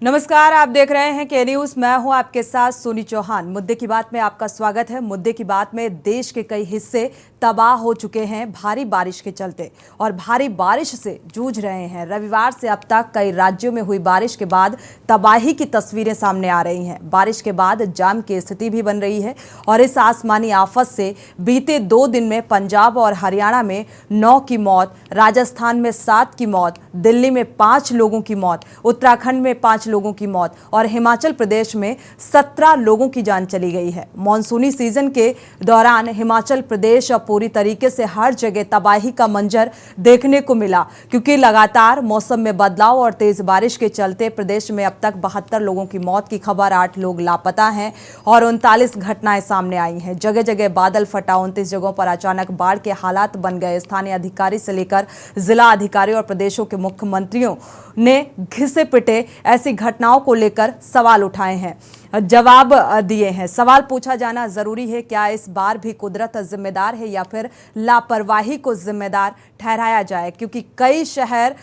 नमस्कार, आप देख रहे हैं के न्यूज। मैं हूं आपके साथ सोनी चौहान। मुद्दे की बात में आपका स्वागत है। मुद्दे की बात में देश के कई हिस्से तबाह हो चुके हैं भारी बारिश के चलते और भारी बारिश से जूझ रहे हैं। रविवार से अब तक कई राज्यों में हुई बारिश के बाद तबाही की तस्वीरें सामने आ रही हैं। बारिश के बाद जाम की स्थिति भी बन रही है और इस आसमानी आफत से बीते 2 दिन में पंजाब और हरियाणा में 9 की मौत, राजस्थान में 7 की मौत, दिल्ली में 5 लोगों की मौत, उत्तराखंड में 5 लोगों की मौत और हिमाचल प्रदेश में 17 लोगों की जान चली गई है। मॉनसूनी सीजन के दौरान हिमाचल प्रदेश अब पूरी तरीके से हर जगह तबाही का मंजर देखने को मिला, क्योंकि लगातार मौसम में बदलाव और तेज बारिश के चलते प्रदेश में अब तक 72 लोगों की मौत की खबर, 8 लोग लापता हैं और 39 घटनाएं सामने आई हैं। जगह जगह बादल फटा, 29 जगहों पर अचानक बाढ़ के हालात बन गए। स्थानीय अधिकारी से लेकर जिला अधिकारी और प्रदेशों के मुख्यमंत्रियों ने घिसे पिटे ऐसी घटनाओं को लेकर सवाल उठाए हैं, जवाब दिए हैं। सवाल पूछा जाना जरूरी है, क्या इस बार भी कुदरत जिम्मेदार है या फिर लापरवाही को जिम्मेदार ठहराया जाए? क्योंकि कई शहर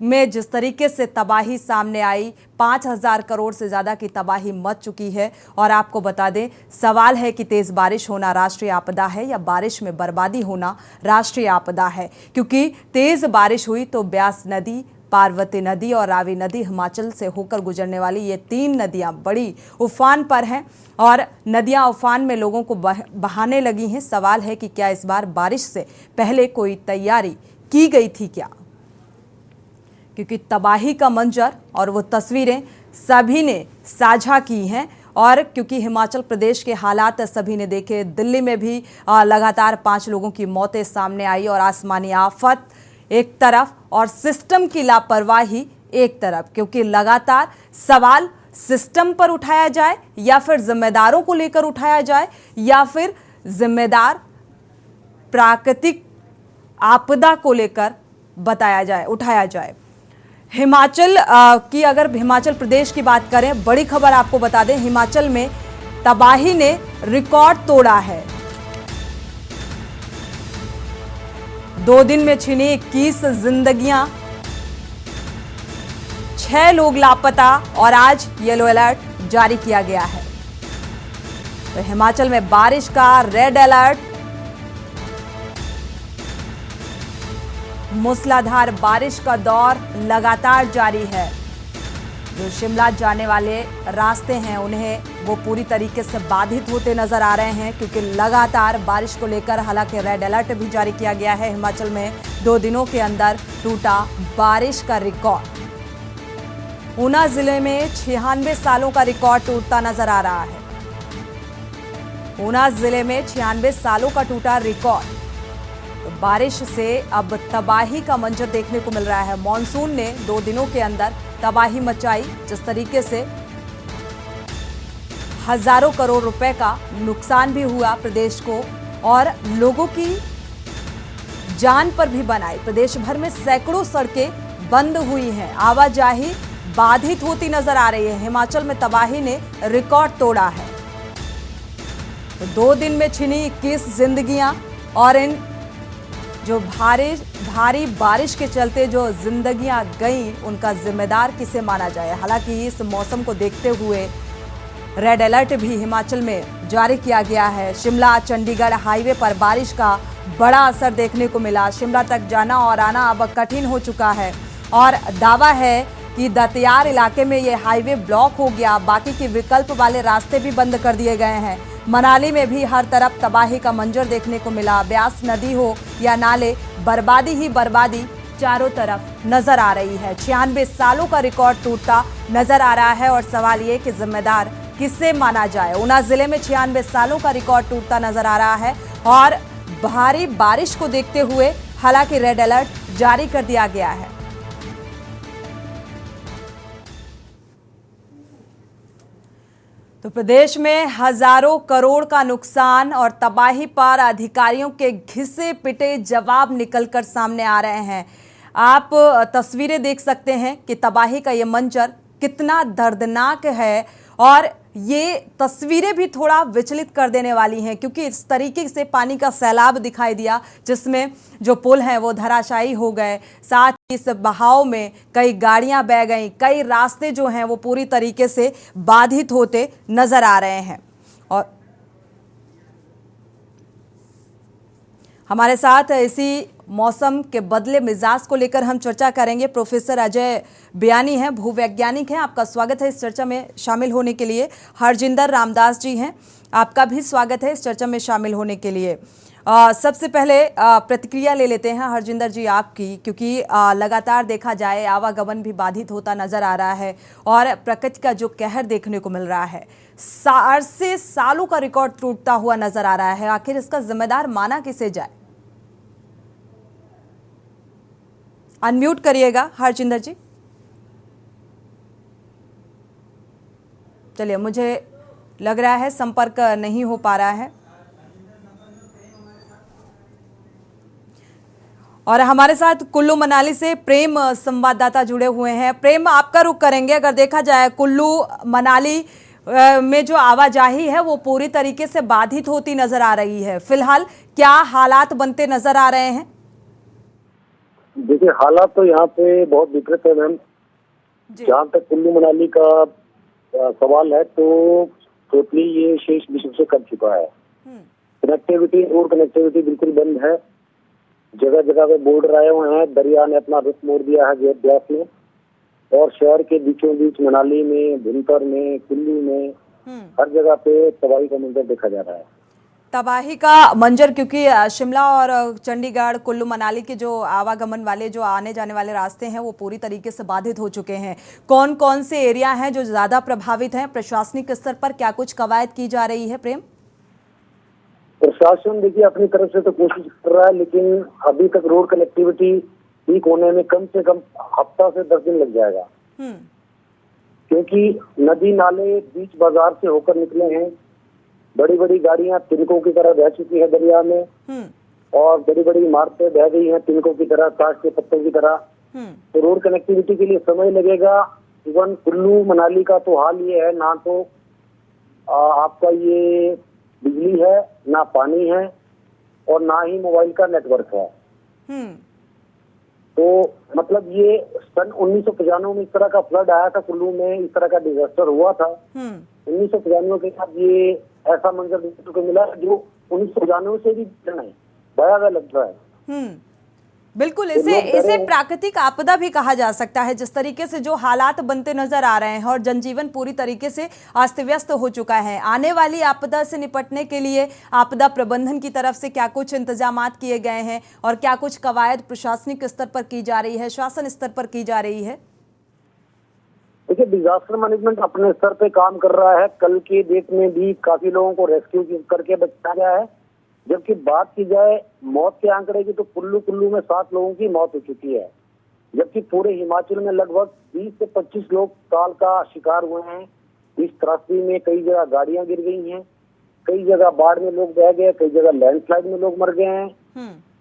में जिस तरीके से तबाही सामने आई, 5,000 करोड़ से ज्यादा की तबाही मच चुकी है। और आपको बता दें, सवाल है कि तेज बारिश होना राष्ट्रीय आपदा है या बारिश में बर्बादी होना राष्ट्रीय आपदा है। क्योंकि तेज बारिश हुई तो ब्यास नदी, पार्वती नदी और रावी नदी, हिमाचल से होकर गुजरने वाली ये 3 नदियां बड़ी उफान पर हैं और नदियां उफान में लोगों को बहाने लगी हैं। सवाल है कि क्या इस बार बारिश से पहले कोई तैयारी की गई थी क्या? क्योंकि तबाही का मंजर और वो तस्वीरें सभी ने साझा की हैं और क्योंकि हिमाचल प्रदेश के हालात सभी ने देखे। दिल्ली में भी लगातार 5 लोगों की मौतें सामने आई और आसमानी आफत एक तरफ और सिस्टम की लापरवाही एक तरफ, क्योंकि लगातार सवाल सिस्टम पर उठाया जाए या फिर जिम्मेदारों को लेकर उठाया जाए या फिर जिम्मेदार प्राकृतिक आपदा को लेकर उठाया जाए। हिमाचल की अगर हिमाचल प्रदेश की बात करें, बड़ी खबर आपको बता दें, हिमाचल में तबाही ने रिकॉर्ड तोड़ा है। 2 दिन में छिनी 21 जिंदगियां, 6 लोग लापता और आज येलो अलर्ट जारी किया गया है। तो हिमाचल में बारिश का रेड अलर्ट, मूसलाधार बारिश का दौर लगातार जारी है। जो शिमला जाने वाले रास्ते हैं उन्हें वो पूरी तरीके से बाधित होते नजर आ रहे हैं, क्योंकि लगातार बारिश को लेकर हालांकि रेड अलर्ट भी जारी किया गया है। हिमाचल में 2 दिनों के अंदर टूटा बारिश का रिकॉर्ड। ऊना जिले में 96 सालों का रिकॉर्ड टूटता नजर आ रहा है। ऊना जिले में 96 सालों का टूटा रिकॉर्ड। तो बारिश से अब तबाही का मंजर देखने को मिल रहा है। मॉनसून ने 2 दिनों के अंदर तबाही मचाई, जिस तरीके से हजारों करोड़ रुपए का नुकसान भी हुआ प्रदेश को और लोगों की जान पर भी बनाई। प्रदेश भर में सैकड़ों सड़कें बंद हुई हैं, आवाजाही बाधित होती नजर आ रही है। हिमाचल में तबाही ने रिकॉर्ड तोड़ा है। तो 2 दिन में छिनी 21 जिंदगियां और इन जो भारी बारिश के चलते जो जिंदगियां गईं, उनका जिम्मेदार किसे माना जाए? हालांकि इस मौसम को देखते हुए रेड अलर्ट भी हिमाचल में जारी किया गया है। शिमला चंडीगढ़ हाईवे पर बारिश का बड़ा असर देखने को मिला। शिमला तक जाना और आना अब कठिन हो चुका है और दावा है कि दतियार इलाके में ये हाईवे ब्लॉक हो गया। बाकी के विकल्प वाले रास्ते भी बंद कर दिए गए हैं। मनाली में भी हर तरफ तबाही का मंजर देखने को मिला। ब्यास नदी हो या नाले, बर्बादी ही बर्बादी चारों तरफ नजर आ रही है। 96 सालों का रिकॉर्ड टूटता नजर आ रहा है और सवाल ये कि जिम्मेदार किसे माना जाए? ऊना जिले में 96 सालों का रिकॉर्ड टूटता नजर आ रहा है और भारी बारिश को देखते हुए हालांकि रेड अलर्ट जारी कर दिया गया है। तो प्रदेश में हजारों करोड़ का नुकसान और तबाही पर अधिकारियों के घिसे पिटे जवाब निकलकर सामने आ रहे हैं। आप तस्वीरें देख सकते हैं कि तबाही का ये मंजर कितना दर्दनाक है और ये तस्वीरें भी थोड़ा विचलित कर देने वाली हैं, क्योंकि इस तरीके से पानी का सैलाब दिखाई दिया जिसमें जो पुल हैं वो धराशायी हो गए। साथ ही इस बहाव में कई गाड़ियां बह गईं, कई रास्ते जो हैं वो पूरी तरीके से बाधित होते नजर आ रहे हैं। और हमारे साथ इसी मौसम के बदले मिजाज को लेकर हम चर्चा करेंगे। प्रोफेसर अजय बयानी हैं, भूवैज्ञानिक हैं। आपका स्वागत है इस चर्चा में शामिल होने के लिए। हरजिंदर रामदास जी हैं, आपका भी स्वागत है इस चर्चा में शामिल होने के लिए। सबसे पहले प्रतिक्रिया ले लेते हैं हरजिंदर जी आपकी, क्योंकि लगातार देखा जाए आवागमन भी बाधित होता नजर आ रहा है और प्रकृति का जो कहर देखने को मिल रहा है, से सालों का रिकॉर्ड टूटता हुआ नजर आ रहा है। आखिर इसका जिम्मेदार माना किसे जाए? अनम्यूट करिएगा हरजिंदर जी। चलिए, मुझे लग रहा है संपर्क नहीं हो पा रहा है। और हमारे साथ कुल्लू मनाली से प्रेम संवाददाता जुड़े हुए हैं। प्रेम, आपका रुख करेंगे। अगर देखा जाए कुल्लू मनाली में जो आवाजाही है वो पूरी तरीके से बाधित होती नजर आ रही है। फिलहाल क्या हालात बनते नजर आ रहे हैं? देखिए, हालात तो यहाँ पे बहुत विकृत है मैम। जहाँ तक कुल्लू मनाली का सवाल है तो टोटली ये शेष विश्व से कट चुका है। कनेक्टिविटी, रोड कनेक्टिविटी बिल्कुल बंद है। जगह जगह पे बोर्ड आए हुए हैं। दरिया ने अपना रुख मोड़ दिया है ब्यास में, और शहर के बीचों बीच मनाली में, भुंतर में, कुल्लू में हर जगह पे तबाही का मंजर देखा जा रहा है। तबाही का मंजर, क्योंकि शिमला और चंडीगढ़, कुल्लू मनाली के जो आवागमन वाले, जो आने जाने वाले रास्ते हैं वो पूरी तरीके से बाधित हो चुके हैं। कौन कौन से एरिया हैं जो ज्यादा प्रभावित हैं? प्रशासनिक स्तर पर क्या कुछ कवायद की जा रही है? प्रेम, प्रशासन देखिए अपनी तरफ से तो कोशिश कर रहा है, लेकिन अभी तक रोड कनेक्टिविटी ठीक होने में कम से कम हफ्ता से 10 दिन लग जाएगा। क्योंकि नदी नाले बीच बाजार से होकर निकले हैं। बड़ी बड़ी गाड़ियां तिनकों की तरह बह चुकी है दरिया में, और बड़ी बड़ी इमारतें बह गई हैं तिनकों की तरह, ताश के पत्तों की तरह। तो रोड कनेक्टिविटी के लिए समय लगेगा। इवन कुल्लू मनाली का तो हाल ये है, ना तो आपका ये बिजली है, ना पानी है, और ना ही मोबाइल का नेटवर्क है। तो मतलब ये सन 1995 में इस तरह का फ्लड आया था कुल्लू में, इस तरह का डिजास्टर हुआ था। 1995 के बाद ये ऐसा मंजर देखने को मिला जो 1995 से भी भयावह लगता है। बिल्कुल, इसे प्राकृतिक आपदा भी कहा जा सकता है। जिस तरीके से जो हालात बनते नजर आ रहे हैं और जनजीवन पूरी तरीके से अस्त व्यस्त हो चुका है, आने वाली आपदा से निपटने के लिए आपदा प्रबंधन की तरफ से क्या कुछ इंतजामात किए गए हैं और क्या कुछ कवायद प्रशासनिक स्तर पर की जा रही है, शासन स्तर पर की जा रही है? देखिए, डिजास्टर मैनेजमेंट अपने स्तर पे काम कर रहा है। कल के डेट में भी काफी लोगों को रेस्क्यू करके बचाया गया है। जबकि बात की जाए मौत के आंकड़े की तो कुल्लू में 7 लोगों की मौत हो चुकी है, जबकि पूरे हिमाचल में लगभग 20 से 25 लोग काल का शिकार हुए हैं। इस त्रासदी में कई जगह गाड़ियां गिर गई हैं, कई जगह बाढ़ में लोग बह गए, कई जगह लैंडस्लाइड में लोग मर गए हैं,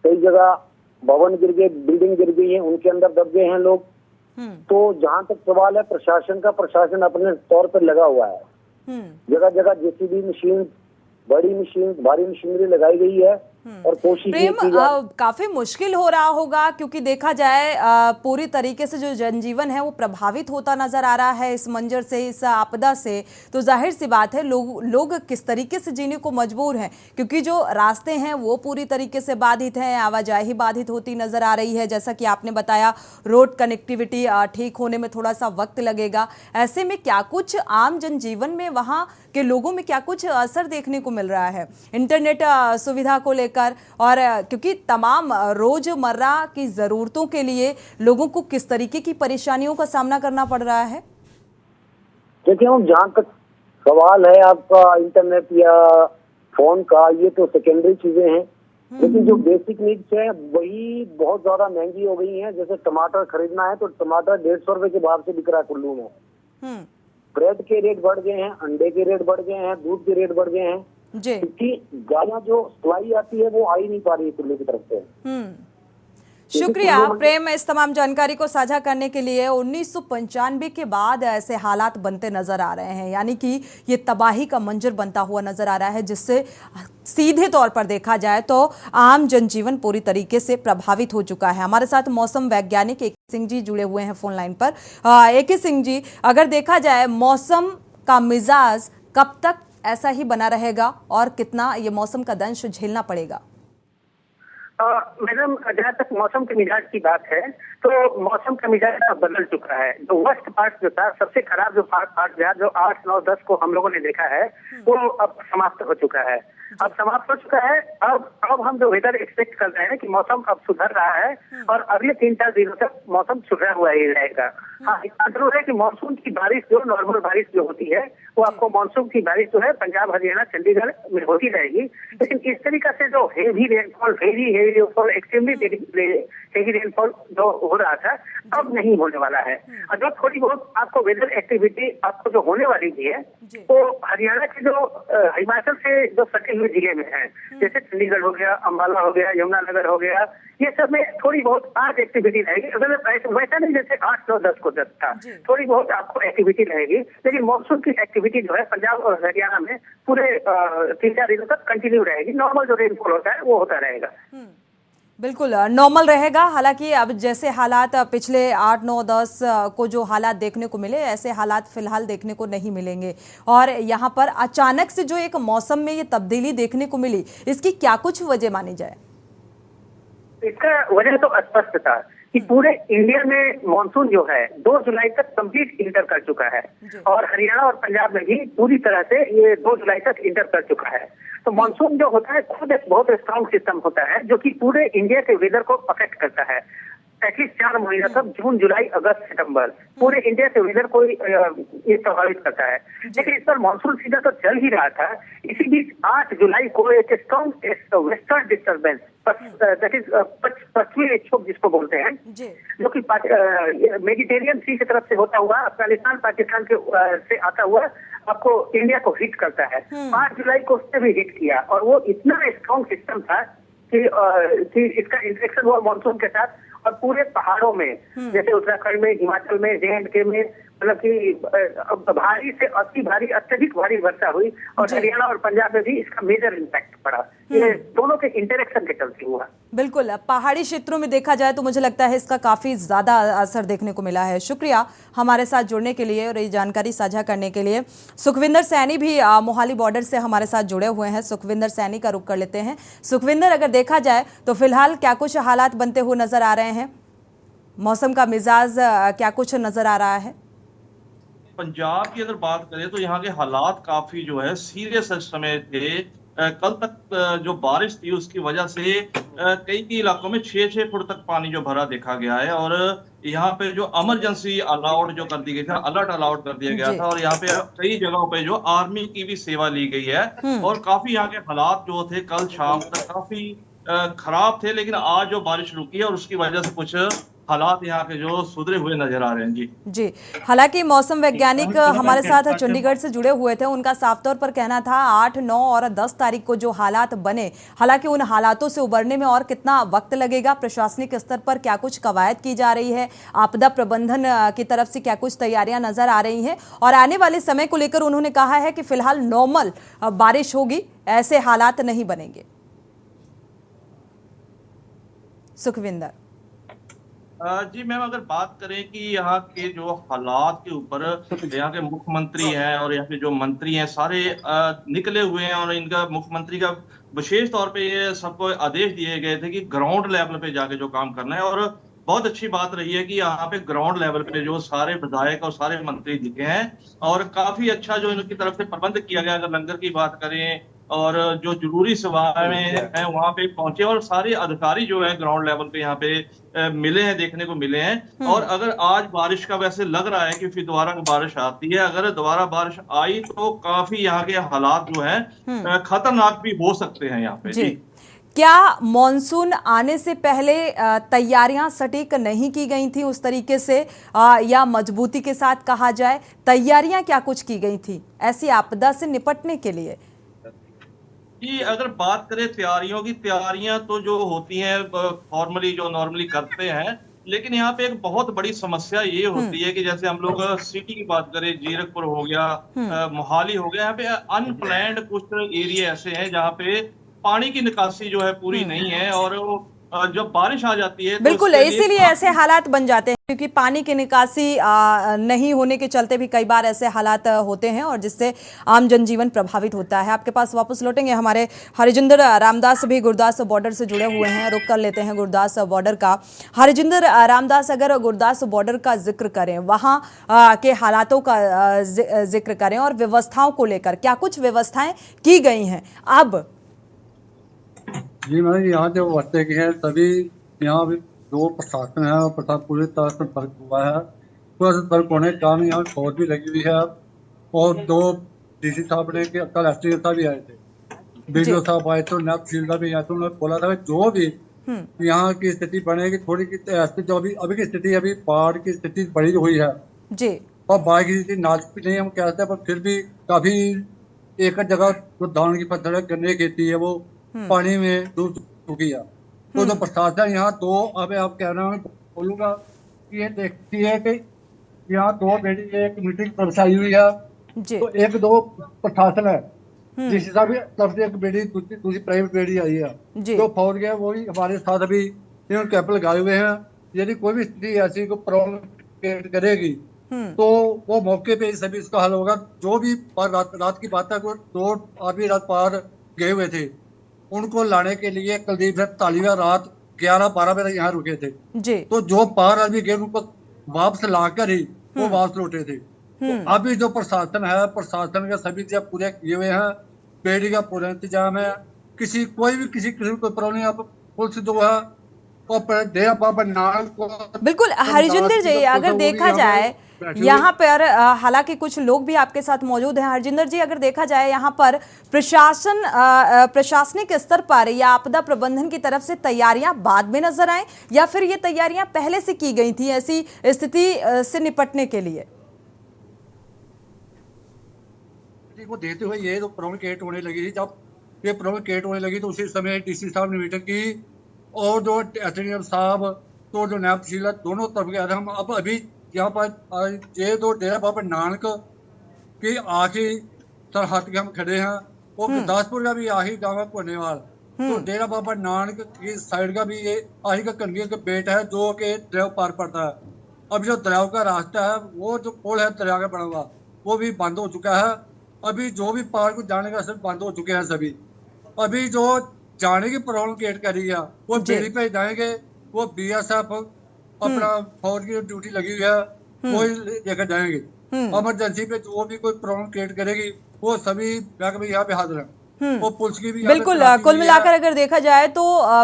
कई जगह भवन गिर गए, बिल्डिंग गिर गई है, उनके अंदर दब गए हैं लोग। तो जहां तक सवाल है प्रशासन का, प्रशासन अपने तौर पर लगा हुआ है। जगह जगह जेसीबी मशीन, बड़ी मशीन, भारी मशीनरी लगाई गई है और कोशिश काफी मुश्किल हो रहा होगा, क्योंकि देखा जाए पूरी तरीके से जो जनजीवन है वो प्रभावित होता नजर आ रहा है इस मंजर से, इस आपदा से। तो जाहिर सी बात है लोग किस तरीके से जीने को मजबूर हैं, क्योंकि जो रास्ते हैं वो पूरी तरीके से बाधित हैं, आवाजाही बाधित होती नजर आ रही है। जैसा कि आपने बताया, रोड कनेक्टिविटी ठीक होने में थोड़ा सा वक्त लगेगा। ऐसे में क्या कुछ आम जनजीवन में, वहाँ के लोगों में क्या कुछ असर देखने को मिल रहा है इंटरनेट सुविधा को लेकर, और क्योंकि तमाम रोजमर्रा की जरूरतों के लिए लोगों को किस तरीके की परेशानियों का सामना करना पड़ रहा है? देखिए, जहां तक सवाल है आपका इंटरनेट या फोन का, ये तो सेकेंडरी चीजें हैं, लेकिन जो बेसिक नीड्स है वही बहुत ज्यादा महंगी हो गई हैं। जैसे टमाटर खरीदना है तो टमाटर 150 रुपए के भाव से बिक रहा है कुल्लू में। ब्रेड के रेट बढ़ गए हैं, अंडे के रेट बढ़ गए हैं, दूध के रेट बढ़ गए हैं, क्योंकि गाड़ियां जो सप्लाई आती है वो आ ही नहीं पा रही है कुल्लू की तरफ से। शुक्रिया प्रेम इस तमाम जानकारी को साझा करने के लिए। 1995 के बाद ऐसे हालात बनते नजर आ रहे हैं, यानी कि ये तबाही का मंजर बनता हुआ नजर आ रहा है, जिससे सीधे तौर पर देखा जाए तो आम जनजीवन पूरी तरीके से प्रभावित हो चुका है। हमारे साथ मौसम वैज्ञानिक ए के सिंह जी जुड़े हुए हैं फोन लाइन पर। ए के सिंह जी, अगर देखा जाए मौसम का मिजाज कब तक ऐसा ही बना रहेगा और कितना ये मौसम का दंश झेलना पड़ेगा? मैडम, जहाँ तक मौसम के मिजाज की बात है तो मौसम का मिजाज अब बदल चुका है। जो वर्स्ट पार्ट जो था, सबसे खराब जो पार्ट था, जो 8, 9, 10 को हम लोगों ने देखा है, वो अब समाप्त हो चुका है। अब समाप्त हो चुका है। अब हम जो वेदर एक्सपेक्ट कर रहे हैं कि मौसम अब सुधर रहा है और अगले 3-4 दिनों तक मौसम सुधरा हुआ ही रहेगा। हाँ, इतना जरूर है कि मानसून की बारिश, जो नॉर्मल बारिश जो होती है, वो आपको मानसून की बारिश जो है पंजाब, हरियाणा, चंडीगढ़ में होती रहेगी। लेकिन इस तरीका से जो heavy rainfall, extremely heavy rainfall जो हो रहा था, अब नहीं होने वाला है। और जो थोड़ी बहुत आपको वेदर एक्टिविटी आपको जो होने वाली भी है, तो हरियाणा के जो हिमाचल से जो सटे हुए जिले में है, जैसे चंडीगढ़ हो गया, अम्बाला हो गया, यमुनानगर हो गया, ये सब में थोड़ी बहुत आज एक्टिविटी रहेगी। अगर वैसा नहीं जैसे 8, 9, 10 को जब था, थोड़ी बहुत आपको एक्टिविटी रहेगी। लेकिन मॉनसून की एक्टिविटी जो है पंजाब और हरियाणा में पूरे 3-4 दिनों तक कंटिन्यू रहेगी। नॉर्मल जो रेनफॉल होता है वो होता रहेगा। बिल्कुल नॉर्मल रहेगा। हालांकि अब जैसे हालात पिछले 8, 9, 10 को जो हालात देखने को मिले, ऐसे हालात फिलहाल देखने को नहीं मिलेंगे। और यहाँ पर अचानक से जो एक मौसम में ये तब्दीली देखने को मिली, इसकी क्या कुछ वजह मानी जाए? इसका वजह तो स्पष्ट था कि पूरे इंडिया में मानसून जो है 2 जुलाई तक कंप्लीट इंटर कर चुका है, और हरियाणा और पंजाब में भी पूरी तरह से ये 2 जुलाई तक इंटर कर चुका है। तो मानसून जो होता है खुद एक बहुत स्ट्रॉन्ग सिस्टम होता है, जो कि पूरे इंडिया के वेदर को अफेक्ट करता है। एटलीस्ट 4 महीना तक, जून, जुलाई, अगस्त, सितंबर, पूरे इंडिया के वेदर को ये प्रभावित करता है। लेकिन इस पर मानसून सीजन तो चल ही रहा था। इसी बीच 8 जुलाई को एक strong western disturbance, that is पश्चिमी विक्षोभ जिसको बोलते हैं, जो कि मेडिटेरियन सी की तरफ से होता हुआ अफगानिस्तान, पाकिस्तान के से आता हुआ आपको इंडिया को हिट करता है। 5 जुलाई को उसने भी हिट किया, और वो इतना स्ट्रॉन्ग सिस्टम था कि इसका इंटरेक्शन हुआ मानसून के साथ, और पूरे पहाड़ों में, जैसे उत्तराखंड में, हिमाचल में, J&K में, मतलब कि भारी से अति भारी, अत्यधिक भारी वर्षा हुई, और हरियाणा और पंजाब में भी इसका मेजर इम्पैक्ट पड़ा। ये दोनों के इंटरेक्शन के चलते हुआ। बिल्कुल, पहाड़ी क्षेत्रों में देखा जाए तो मुझे लगता है इसका काफी ज्यादा असर देखने को मिला है। शुक्रिया हमारे साथ जुड़ने के लिए और ये जानकारी साझा करने के लिए। सुखविंदर सैनी भी मोहाली बॉर्डर से हमारे साथ जुड़े हुए हैं। सुखविंदर सैनी का रुख कर लेते हैं। सुखविंदर, अगर देखा जाए तो फिलहाल क्या कुछ हालात बनते हुए नजर आ रहे हैं? मौसम का मिजाज क्या कुछ नजर आ रहा है? पंजाब की अगर बात करें तो यहाँ के हालात काफी जो है सीरियस इस समय थे। कल तक जो बारिश थी उसकी वजह से कई इलाकों में 6-6 फुट तक पानी जो भरा देखा गया है, और यहाँ पे जो इमरजेंसी अलाउड जो कर दी गई थी, अलर्ट अलाउड कर दिया गया था, और यहाँ पे कई जगहों पे जो आर्मी की भी सेवा ली गई है, और काफी यहाँ के हालात जो थे कल शाम तक काफी खराब थे। लेकिन आज जो बारिश रुकी है और उसकी वजह से कुछ हालात यहाँ के जो सुधरे हुए नजर आ रहे हैं। जी, हालांकि मौसम वैज्ञानिक हमारे साथ चंडीगढ़ से जुड़े हुए थे, उनका साफ तौर पर कहना था 8, 9 और 10 तारीख को जो हालात बने, हालांकि उन हालातों से उबरने में और कितना वक्त लगेगा, प्रशासनिक स्तर पर क्या कुछ कवायद की जा रही है, आपदा प्रबंधन की तरफ से क्या कुछ तैयारियां नजर आ रही हैं, और आने वाले समय को लेकर उन्होंने कहा है कि फिलहाल नॉर्मल बारिश होगी, ऐसे हालात नहीं बनेंगे। सुखविंदर जी मैम, अगर बात करें कि यहाँ के जो हालात के ऊपर यहाँ के मुख्यमंत्री हैं और यहाँ के जो मंत्री हैं सारे निकले हुए हैं, और इनका मुख्यमंत्री का विशेष तौर पे ये सबको आदेश दिए गए थे कि ग्राउंड लेवल पे जाके जो काम करना है। और बहुत अच्छी बात रही है कि यहाँ पे ग्राउंड लेवल पे जो सारे विधायक और सारे मंत्री दिखे हैं, और काफी अच्छा जो इनकी तरफ से प्रबंध किया गया। अगर लंगर की बात करें और जो जरूरी सेवाएं हैं वहां पे पहुंचे, और सारे अधिकारी जो है ग्राउंड लेवल पे यहाँ पे मिले हैं, देखने को मिले हैं। और अगर आज बारिश का वैसे लग रहा है कि फिर दोबारा बारिश आती है, अगर दोबारा बारिश आई तो काफी यहाँ के हालात जो है खतरनाक भी हो सकते हैं यहाँ पे। जी, क्या मॉनसून आने से पहले तैयारियां सटीक नहीं की गई थी उस तरीके से, या मजबूती के साथ कहा जाए तैयारियां क्या कुछ की गई थी ऐसी आपदा से निपटने के लिए? कि अगर बात करें तैयारियों की, तैयारियां तो जो होती हैं फॉर्मली जो नॉर्मली करते हैं, लेकिन यहाँ पे एक बहुत बड़ी समस्या ये होती है कि जैसे हम लोग सिटी की बात करें, जीरकपुर हो गया, मोहाली हो गया, यहाँ पे अनप्लैन्ड कुछ एरिया ऐसे हैं जहाँ पे पानी की निकासी जो है पूरी नहीं है, और जब बारिश आ जाती है तो बिल्कुल, इसके लिए इसीलिए ऐसे हालात बन जाते हैं क्योंकि पानी की निकासी नहीं होने के चलते भी कई बार ऐसे हालात होते हैं और जिससे आम जनजीवन प्रभावित होता है। आपके पास वापस लौटेंगे, हमारे हरिजिंदर रामदास भी गुरदास बॉर्डर से जुड़े हुए हैं, रुक कर लेते हैं गुरदास बॉर्डर का। हरिजिंदर रामदास, अगर गुरदास बॉर्डर का जिक्र करें, वहाँ के हालातों का जिक्र करें और व्यवस्थाओं को लेकर क्या कुछ व्यवस्थाएं की गई हैं अब? जी मैम, यहाँ जो बस्ते के हैं सभी, यहाँ भी दो प्रशासन है और प्रशासन पूरी तरह से फर्क हुआ है। पूरा से फर्क होने के कारण यहाँ फौज भी लगी हुई है और दो डीसी साहब ने कि कल एसटी साहब भी आए थे, बीडीओ साहब आए थे, नैब तहसीलदार भी आए थे। उन्होंने बोला था जो भी यहाँ की स्थिति बनेगी थोड़ी की ऐसी जो अभी की स्थिति, अभी बाढ़ की स्थिति बढ़ी हुई है जी, और बाढ़ की स्थिति नाजुक भी नहीं हम कहते हैं, पर फिर भी काफी एक जगह जो धान की फसल है, गन्ने की खेती है, वो पानी में डूब चुकी है। तो जो प्रशासन यहाँ दो, अब आप कह रहे हैं, बोलूंगा कि ये देखती है कि यहाँ दो बेटी, एक मीटिंग तरफ आई हुई है जी, तो एक दो प्रशासन है, जिस हिसाब से तरफ से एक बेटी, दूसरी प्राइवेट बेटी आई है। जी, जो फौज गए वही हमारे साथ अभी इन्होंने कैंप लगाए हुए हैं। यदि कोई भी स्थिति ऐसी को प्रॉब्लम क्रिएट करेगी तो वो मौके पे सभी इसका हल होगा। जो भी रात की बात है, कोई दो आदमी रात पार गए हुए थे, उनको लाने के लिए कुलदीप सिंह तालिया रात 11-12 बजे यहाँ रुके थे। जी, तो जो पार आदमी गए उनको वापस लाकर ही वो वापस लौटे थे। तो अभी जो प्रशासन है, प्रशासन के सभी जब पूरे किए हुए हैं, बेड़ी का पूरा इंतजाम है, कोई भी किसी को प्रॉब्लम नहीं। अब पुलिस जो है वो डेरा बाबा नानक को, बिल्कुल। हरजिंदर जी, अगर देखा जाए यहाँ पर हालांकि कुछ लोग भी आपके साथ मौजूद हैं, हरजिंदर जी, अगर देखा जाए यहाँ पर प्रशासनिक स्तर पर या आपदा प्रबंधन की तरफ से तैयारियां बाद में नजर आए या फिर ये तैयारियां पहले से की गई थी ऐसी स्थिति से निपटने के लिए? को देते हुए ये तो प्रॉब्लम क्रिएट होने लगी थी, जब ये प्रॉब्लम क्रिएट होने लगी तो उसी समय डीसी साहब ने मीटिंग की और जो एसडीएम साहब तो जो नायब तहसीलदार दोनों तरफ गए थे। हम अब अभी यहाँ पर ये तो डेरा बाबा नानक की आखिरी सरहद के हम खड़े हैं और गुरदासपुर का भी आखिरी गाँव है कोनेवाल। तो डेरा बाबा नानक की साइड का भी ये आखिरी का कन्या का बेट है जो कि दरिया पार पड़ता है। अब जो दरिया का रास्ता है, वो जो पुल है दरिया का बना हुआ, वो भी बंद हो चुका है। अभी जो भी पार को जाने का सब बंद हो चुके हैं सभी। अभी जो जाने की प्रॉब्लम क्रिएट कर रही है वो बेड़ी पे जाएंगे, वो बीएसएफ अपना फौज की ड्यूटी लगी हुई है वो लेकर जाएंगे। इमरजेंसी पे जो भी कोई प्रॉब्लम क्रिएट करेगी वो सभी यहाँ पे हाजिर है। वो पुलिस की भी बिल्कुल, कुल मिलाकर अगर देखा जाए तो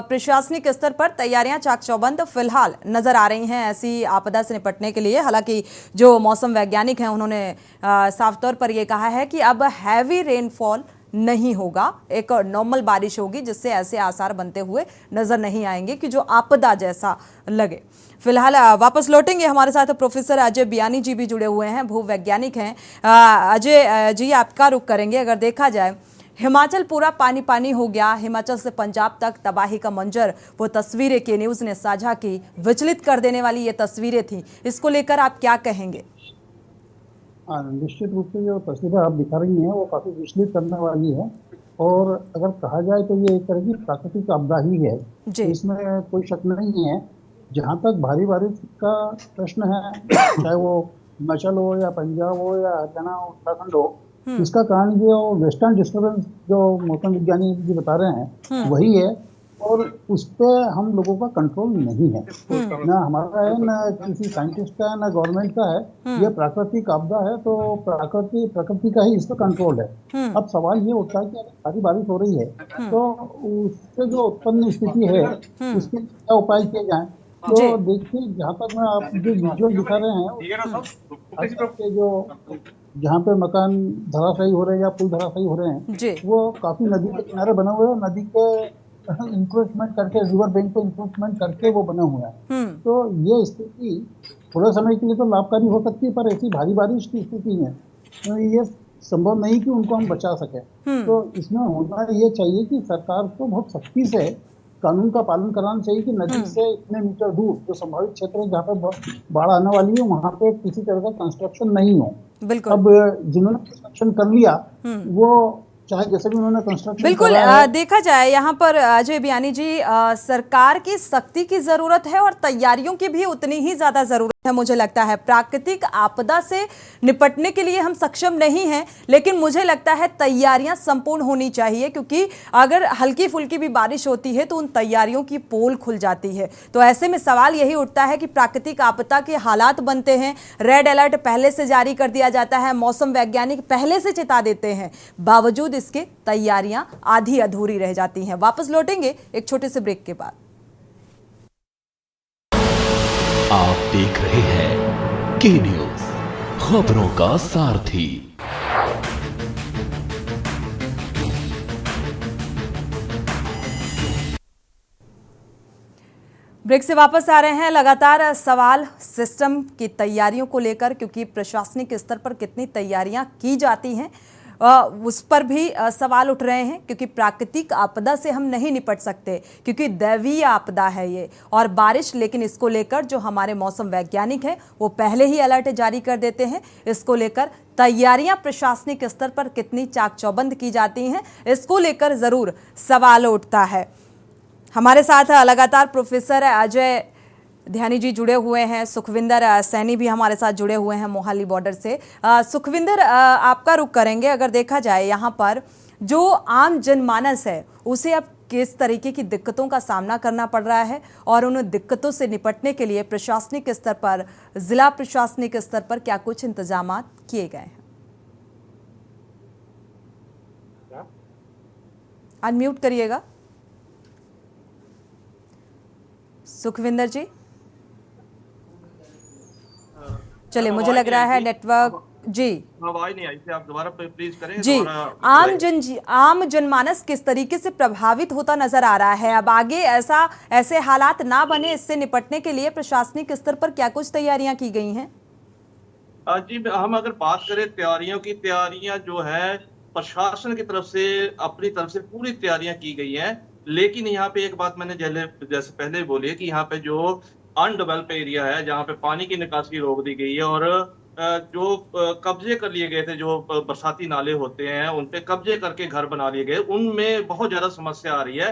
प्रशासनिक स्तर पर तैयारियां चाक चौबंद फिलहाल नजर आ रही हैं ऐसी आपदा से निपटने के लिए। हालांकि जो मौसम वैज्ञानिक हैं उन्होंने साफ तौर पर यह कहा है कि अब हैवी रेनफॉल नहीं होगा, एक नॉर्मल बारिश होगी जिससे ऐसे आसार बनते हुए नजर नहीं आएंगे कि जो आपदा जैसा लगे। फिलहाल वापस लौटेंगे, हमारे साथ प्रोफेसर अजय बियानी जी भी जुड़े हुए हैं, भूवैज्ञानिक हैं। अजय जी, आपका रुख करेंगे। अगर देखा जाए हिमाचल पूरा पानी पानी हो गया, हिमाचल से पंजाब तक तबाही का मंजर, वो तस्वीरें के न्यूज़ ने साझा की, विचलित कर देने वाली ये तस्वीरें थी, इसको लेकर आप क्या कहेंगे? निश्चित रूप से जो तस्वीरें आप दिखा रही हैं वो काफ़ी विचलित करने वाली है और अगर कहा जाए तो ये एक तरह की प्राकृतिक आपदा ही है, इसमें कोई शक नहीं है। जहाँ तक भारी बारिश का प्रश्न है, चाहे वो हिमाचल हो या पंजाब हो या हरियाणा उत्तराखंड हो, इसका कारण ये वेस्टर्न डिस्टर्बेंस जो मौसम विज्ञानी जी बता रहे हैं वही है और उस पर हम लोगों का कंट्रोल नहीं है, ना हमारा है, ना किसी साइंटिस्ट का है, ना गवर्नमेंट का है। ये प्राकृतिक आपदा है तो प्रकृति का ही इस पर कंट्रोल है। अब सवाल ये उठता है कि अगर सारी बारिश हो रही है तो उससे जो उत्पन्न स्थिति है उसके क्या उपाय किए जाए। तो देखिए, जहाँ तक मैं आप जो विजुअल दिखा रहे हैं जो जहाँ पे मकान धराशायी हो रहे हैं या पुल धराशायी हो रहे हैं वो काफी नदी के किनारे बने हुए हैं, नदी के इंक्रोचमेंट करके, रिवर बैंक पे इंक्रोचमेंट करके वो बना हुआ है। तो ये स्थिति थोड़े समय के लिए तो लाभकारी हो सकती है, पर ऐसी भारी बारिश की स्थिति में तो ये संभव नहीं कि उनको हम बचा सके। तो इसमें होना ये चाहिए कि सरकार को बहुत सख्ती से कानून का पालन कराना चाहिए कि नदी से इतने मीटर दूर जो संभावित क्षेत्र है जहाँ पे बाढ़ आने वाली है वहां पे किसी तरह का कंस्ट्रक्शन नहीं हो। बिल्कुल। अब जिन्होंने कंस्ट्रक्शन कर लिया वो चाहे जैसे भी उन्होंने कंस्ट्रक्शन बिल्कुल देखा जाए यहाँ पर अजय बयानी जी, सरकार की सख्ती की जरूरत है और तैयारियों की भी उतनी ही ज्यादा जरूरत है। मुझे लगता है प्राकृतिक आपदा से निपटने के लिए हम सक्षम नहीं हैं, लेकिन मुझे लगता है तैयारियां संपूर्ण होनी चाहिए, क्योंकि अगर हल्की फुल्की भी बारिश होती है तो उन तैयारियों की पोल खुल जाती है। तो ऐसे में सवाल यही उठता है कि प्राकृतिक आपदा के हालात बनते हैं, रेड अलर्ट पहले से जारी कर दिया जाता है, मौसम वैज्ञानिक पहले से चेता देते हैं, बावजूद इसके तैयारियां आधी अधूरी रह जाती हैं। वापस लौटेंगे एक छोटे से ब्रेक के बाद। आप देख रहे हैं के न्यूज, खबरों का सारथी। ब्रेक से वापस आ रहे हैं। लगातार सवाल सिस्टम की तैयारियों को लेकर, क्योंकि प्रशासनिक स्तर पर कितनी तैयारियां की जाती हैं उस पर भी सवाल उठ रहे हैं, क्योंकि प्राकृतिक आपदा से हम नहीं निपट सकते, क्योंकि दैवीय आपदा है ये और बारिश। लेकिन इसको लेकर जो हमारे मौसम वैज्ञानिक हैं वो पहले ही अलर्ट जारी कर देते हैं। इसको लेकर तैयारियां प्रशासनिक स्तर पर कितनी चाक चौबंद की जाती हैं, इसको लेकर जरूर सवाल उठता है। हमारे साथ लगातार प्रोफेसर अजय ध्यानी जी जुड़े हुए हैं, सुखविंदर सैनी भी हमारे साथ जुड़े हुए हैं मोहाली बॉर्डर से। सुखविंदर, आपका रुख करेंगे। अगर देखा जाए यहाँ पर जो आम जनमानस है उसे अब किस तरीके की दिक्कतों का सामना करना पड़ रहा है और उन दिक्कतों से निपटने के लिए प्रशासनिक स्तर पर, जिला प्रशासनिक स्तर पर क्या कुछ इंतजाम किए गए हैं? अनम्यूट करिएगा सुखविंदर जी। चलिए, मुझे लग रहा है नेटवर्क जी आवाज नहीं आई थी, आप दोबारा प्लीज करें जी। आम जनमानस किस तरीके से प्रभावित होता नजर आ रहा है? अब आगे ऐसे हालात ना बने, इससे निपटने के लिए प्रशासनिक स्तर पर क्या कुछ तैयारियां की गई हैं? जी, हम अगर बात करें तैयारियां जो है प्रशासन की तरफ से अपनी तरफ से पूरी तैयारियां की गई हैं। लेकिन यहाँ पे एक बात मैंने जैसे पहले बोली है कि यहाँ पे जो अनडेवलप एरिया है, जहाँ पे पानी की निकासी रोक दी गई है और जो कब्जे कर लिए गए थे, जो बरसाती नाले होते हैं उन पे कब्जे करके घर बना लिए गए, उनमें बहुत ज्यादा समस्या आ रही है।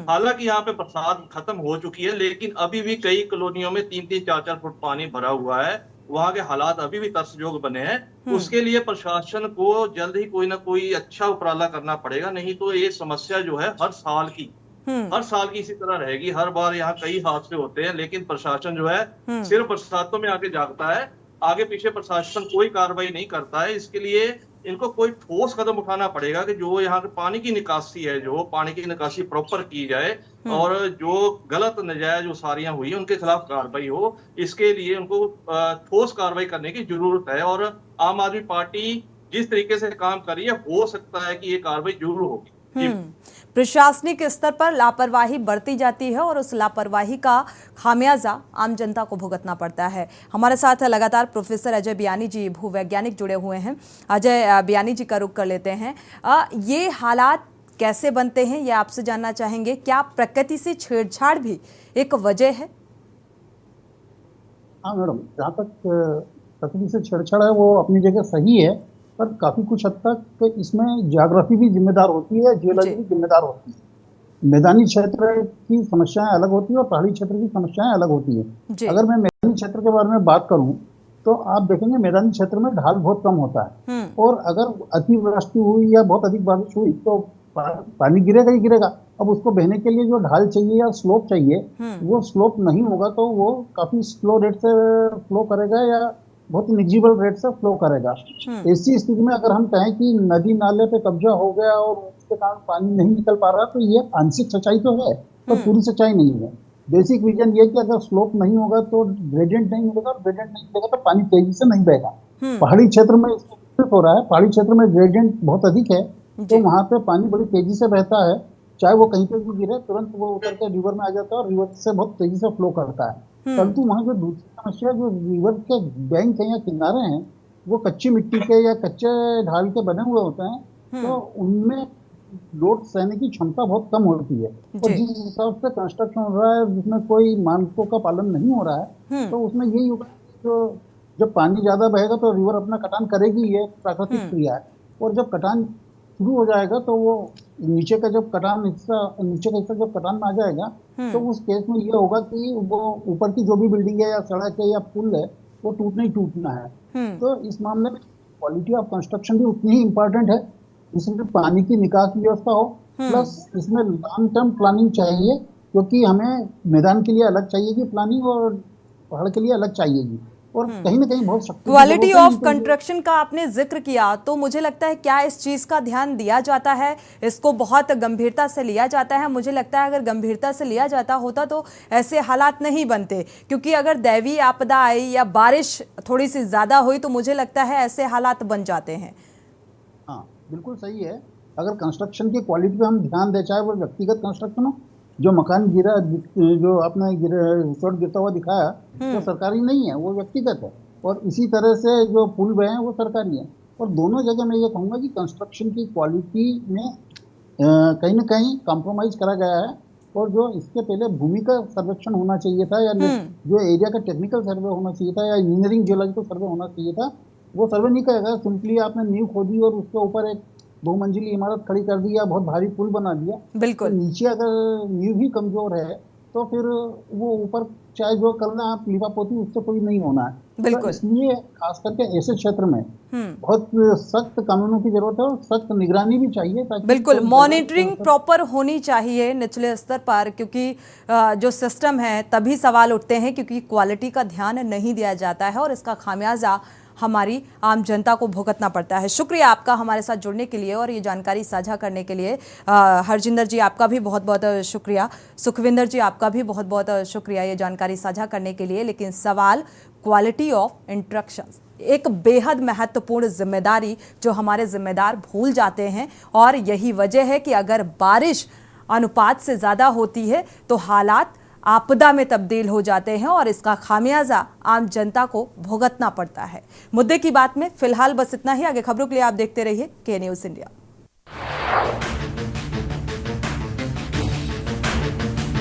हालांकि यहाँ पे बरसात खत्म हो चुकी है, लेकिन अभी भी कई कॉलोनियों में 3-3, 4-4 फुट पानी भरा हुआ है। वहां के हालात अभी भी तरसजोग बने हैं। उसके लिए प्रशासन को जल्द ही कोई ना कोई अच्छा उपराला करना पड़ेगा, नहीं तो ये समस्या जो है हर साल की इसी तरह रहेगी। हर बार यहाँ कई हादसे होते हैं, लेकिन प्रशासन जो है सिर्फ बरसातों में आके जागता है, आगे पीछे प्रशासन कोई कार्रवाई नहीं करता है। इसके लिए इनको कोई ठोस कदम उठाना पड़ेगा कि जो यहाँ के पानी की निकासी है, जो पानी की निकासी प्रॉपर की जाए और जो गलत नजायज उसारियां हुई उनके खिलाफ कार्रवाई हो। इसके लिए उनको ठोस कार्रवाई करने की जरूरत है और आम आदमी पार्टी जिस तरीके से काम कर रही है, हो सकता है कि ये कार्रवाई जरूर होगी। प्रशासनिक स्तर पर लापरवाही बढ़ती जाती है और उस लापरवाही का खामियाजा आम जनता को भुगतना पड़ता है। हमारे साथ लगातार प्रोफेसर अजय बयानी जी, भूवैज्ञानिक जुड़े हुए हैं। अजय बयानी जी का रुख कर लेते हैं। ये हालात कैसे बनते हैं ये आपसे जानना चाहेंगे। क्या प्रकृति से छेड़छाड़ भी एक वजह है? हाँ मैडम, जहाँ तक प्रकृति से छेड़छाड़ है वो अपनी जगह सही है, पर काफी कुछ हद तक इसमें ज्योग्राफी भी जिम्मेदार होती है, जियोलॉजी भी जिम्मेदार होती है। मैदानी क्षेत्र की समस्याएं अलग होती है और पहाड़ी क्षेत्र की समस्याएं अलग होती है। अगर मैं मैदानी क्षेत्र के बारे में बात करूं तो आप देखेंगे मैदानी क्षेत्र में ढाल बहुत कम होता है और अगर अतिवृष्टि हुई या बहुत अधिक बारिश हुई तो पानी गिरेगा ही गिरेगा। अब उसको बहने के लिए जो ढाल चाहिए या स्लोप चाहिए, वो स्लोप नहीं होगा तो वो काफी स्लो रेट से फ्लो करेगा या बहुत निजिबल रेट से फ्लो करेगा। ऐसी स्थिति में अगर हम कहें कि नदी नाले पे कब्जा हो गया और उसके कारण पानी नहीं निकल पा रहा, तो ये आंशिक सच्चाई तो है पर पूरी सच्चाई नहीं है। बेसिक रीजन ये कि अगर स्लोप नहीं होगा तो ग्रेडियंट नहीं मिलेगा और ग्रेडियंट नहीं मिलेगा तो पानी तेजी से नहीं बहेगा। पहाड़ी क्षेत्र में इसको हो रहा है, पहाड़ी क्षेत्र में ग्रेडियंट बहुत अधिक है तो वहां पे पानी बड़ी तेजी से बहता है, चाहे वो कहीं पे भी गिरे तुरंत वो उतर के रिवर में आ जाता है और रिवर से बहुत तेजी से फ्लो करता है। परंतु वहां जो दूसरी समस्या जो रिवर के बैंक है या किनारे हैं वो कच्ची मिट्टी के या कच्चे ढाल के बने हुए होते हैं, तो उनमें लोड सहने की क्षमता बहुत कम होती है। और जिस हिसाब से कंस्ट्रक्शन हो रहा है, जिसमें कोई मानकों का पालन नहीं हो रहा है, तो उसमें यही होगा जो जब पानी ज्यादा बहेगा तो रिवर अपना कटान करेगी, ये प्राकृतिक क्रिया है। और जब कटान शुरू हो जाएगा तो वो नीचे का जब कटान नीचे का हिस्सा जब कटान में आ जाएगा, तो उस केस में ये होगा कि वो ऊपर की जो भी बिल्डिंग है या सड़क है या पुल है, वो टूटना ही टूटना है। तो इस मामले में क्वालिटी ऑफ कंस्ट्रक्शन भी उतनी ही इम्पोर्टेंट है। इसमें पानी की निकास की व्यवस्था हो, प्लस इसमें लॉन्ग टर्म प्लानिंग चाहिए, क्योंकि हमें मैदान के लिए अलग चाहिएगी प्लानिंग और पहाड़ के लिए अलग चाहिएगी। और कहीं ना कहीं बहुत क्वालिटी ऑफ कंस्ट्रक्शन का आपने जिक्र किया, तो मुझे लगता है क्या इस चीज का ध्यान दिया जाता है? इसको बहुत गंभीरता से लिया जाता है? मुझे लगता है अगर गंभीरता से लिया जाता होता तो ऐसे हालात नहीं बनते, क्योंकि अगर दैवीय आपदा आई या बारिश थोड़ी सी ज्यादा हुई तो मुझे लगता है ऐसे हालात बन जाते हैं। हाँ, बिल्कुल सही है। अगर कंस्ट्रक्शन की क्वालिटी पे हम ध्यान दें, चाहे वो व्यक्तिगत कंस्ट्रक्शन हो, जो मकान गिरा, जो आपने रिसोर्ट गिरता हुआ दिखाया, वो सरकारी नहीं है, वो व्यक्तिगत है। और इसी तरह से जो पुल बहे हैं वो सरकारी है। और दोनों जगह मैं ये कहूँगा कि कंस्ट्रक्शन की क्वालिटी में कहीं ना कहीं कॉम्प्रोमाइज करा गया है। और जो इसके पहले भूमि का सर्वेक्षण होना चाहिए था, या जो एरिया का टेक्निकल सर्वे होना चाहिए था, या इंजीनियरिंग जियोलॉजिकल सर्वे होना चाहिए था, वो सर्वे नहीं करेगा। सिंपली आपने नींव खोदी और उसके ऊपर एक 2 मंजिली इमारत खड़ी कर दी या बहुत भारी पुल बना दिया। बिल्कुल। तो नीचे अगर नींव भी कमजोर है तो फिर वो ऊपर चाहे जो करना आप लिपापोती, उससे कोई नहीं होना है। बिल्कुल। तो इसलिए खास करके ऐसे क्षेत्र में बहुत सख्त कानूनों की जरूरत है और सख्त निगरानी भी चाहिए, ताकि बिल्कुल मॉनिटरिंग प्रॉपर होनी चाहिए निचले स्तर पर, क्योंकि जो सिस्टम है तभी सवाल उठते हैं क्योंकि क्वालिटी का ध्यान नहीं दिया जाता है और इसका खामियाजा हमारी आम जनता को भुगतना पड़ता है। शुक्रिया आपका हमारे साथ जुड़ने के लिए और ये जानकारी साझा करने के लिए। हरजिंदर जी आपका भी बहुत बहुत शुक्रिया। सुखविंदर जी आपका भी बहुत बहुत शुक्रिया ये जानकारी साझा करने के लिए। लेकिन सवाल क्वालिटी ऑफ इंस्ट्रक्शंस एक बेहद महत्वपूर्ण जिम्मेदारी जो हमारे जिम्मेदार भूल जाते हैं, और यही वजह है कि अगर बारिश अनुपात से ज़्यादा होती है तो हालात आपदा में तब्दील हो जाते हैं और इसका खामियाजा आम जनता को भुगतना पड़ता है। मुद्दे की बात में फिलहाल बस इतना ही। आगे खबरों के लिए आप देखते रहिए के न्यूज़ इंडिया।